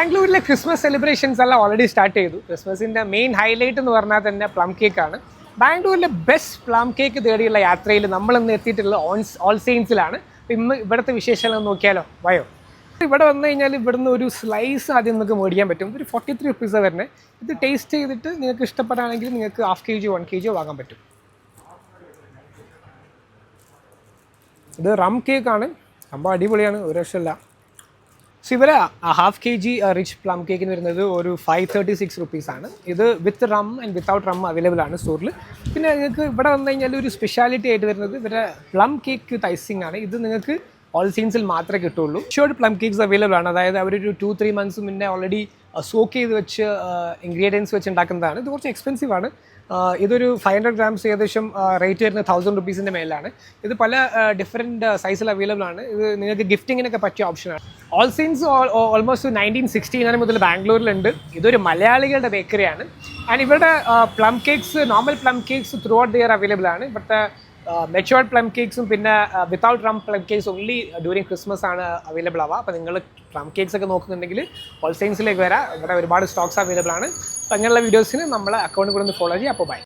ബാംഗ്ലൂരിലെ Christmas celebrations എല്ലാം already start ചെയ്തു. ക്രിസ്മസിൻ്റെ മെയിൻ ഹൈലൈറ്റ് എന്ന് പറഞ്ഞാൽ തന്നെ പ്ലം കേക്കാണ്. ബാംഗ്ലൂരിലെ ബെസ്റ്റ് പ്ലം കേക്ക് തേടിയുള്ള യാത്രയിൽ നമ്മളിന്ന് എത്തിയിട്ടുള്ളത് ഓൾ സെയിൻസിലാണ്. ഇന്ന് ഇവിടുത്തെ വിശേഷങ്ങൾ നോക്കിയാലോ, വയോ. ഇവിടെ വന്നു കഴിഞ്ഞാൽ ഇവിടുന്ന് ഒരു സ്ലൈസ് ആദ്യം നിങ്ങൾക്ക് മേടിക്കാൻ പറ്റും. ഒരു 43 റുപ്പീസാണ് വരുന്നത്. ഇത് ടേസ്റ്റ് ചെയ്തിട്ട് നിങ്ങൾക്ക് ഇഷ്ടപ്പെടുകയാണെങ്കിൽ നിങ്ങൾക്ക് ½ kg 1 kg വാങ്ങാൻ പറ്റും. ഇത് റം കേക്കാണ്, സംഭവം അടിപൊളിയാണ്, ഒരു രക്ഷമില്ല. സോ ഇവരെ ½ kg റിച്ച് പ്ലം കേക്കിന് വരുന്നത് ഒരു 536 റുപ്പീസാണ്. ഇത് with rum and without rum available ആണ് സ്റ്റോറിൽ. പിന്നെ നിങ്ങൾക്ക് ഇവിടെ വന്നു കഴിഞ്ഞാൽ ഒരു സ്പെഷ്യാലിറ്റി ആയിട്ട് വരുന്നത് ഇവരുടെ പ്ലം കേക്ക് ഐസിംഗ് ആണ്. ഇത് നിങ്ങൾക്ക് ഓൾ സെയിൻസിൽ മാത്രമേ കിട്ടുള്ളൂ. ഷുവർഡ് പ്ലം കേക്ക്സ് അവൈലബിൾ ആണ്. അതായത് അവരൊരു 2-3 months മുന്നേ ഓൾറെഡി സോക്ക് ചെയ്ത് വെച്ച് ഇൻഗ്രീഡിയൻസ് വെച്ച് ഉണ്ടാക്കുന്നതാണ്. ഇത് കുറച്ച് എക്സ്പെൻസീവ് ആണ്. ഇതൊരു 500 grams ഏകദേശം റേറ്റ് വരുന്നത് 1000 റുപ്പീസിൻ്റെ മേലാണ്. ഇത് പല ഡിഫറെൻറ്റ് സൈസിൽ അവൈലബിൾ ആണ്. ഇത് നിങ്ങൾക്ക് ഗിഫ്റ്റിങ്ങിനൊക്കെ പറ്റിയ ഓപ്ഷനാണ്. ഓൾ സെയിൻസ് ഓൾമോസ്റ്റ് 1969 മുതൽ ബാംഗ്ലൂരിലുണ്ട്. ഇതൊരു മലയാളികളുടെ ബേക്കറിയാണ്. ആൻഡ് ഇവരുടെ plum cakes, normal plum cakes through out the year available ആണ്. ഇവിടുത്തെ മെച്ചുവേർഡ് പ്ലം കേക്ക്സും പിന്നെ without rum plum cakes only during Christmas ആണ് അവൈലബിൾ ആവുക. അപ്പോൾ നിങ്ങൾ പ്ലം കേക്ക്സ് ഒക്കെ നോക്കുന്നുണ്ടെങ്കിൽ ഓൾ സെയിൻസിലേക്ക് വരാം. ഇവിടെ ഒരുപാട് സ്റ്റോക്സ് അവൈലബിൾ ആണ്. അപ്പോൾ അങ്ങനെയുള്ള വീഡിയോസിന് നമ്മളെ അക്കൗണ്ടിൽ കൂടെ ഒന്ന് ഫോളോ ചെയ്യുക. അപ്പോൾ ബൈ.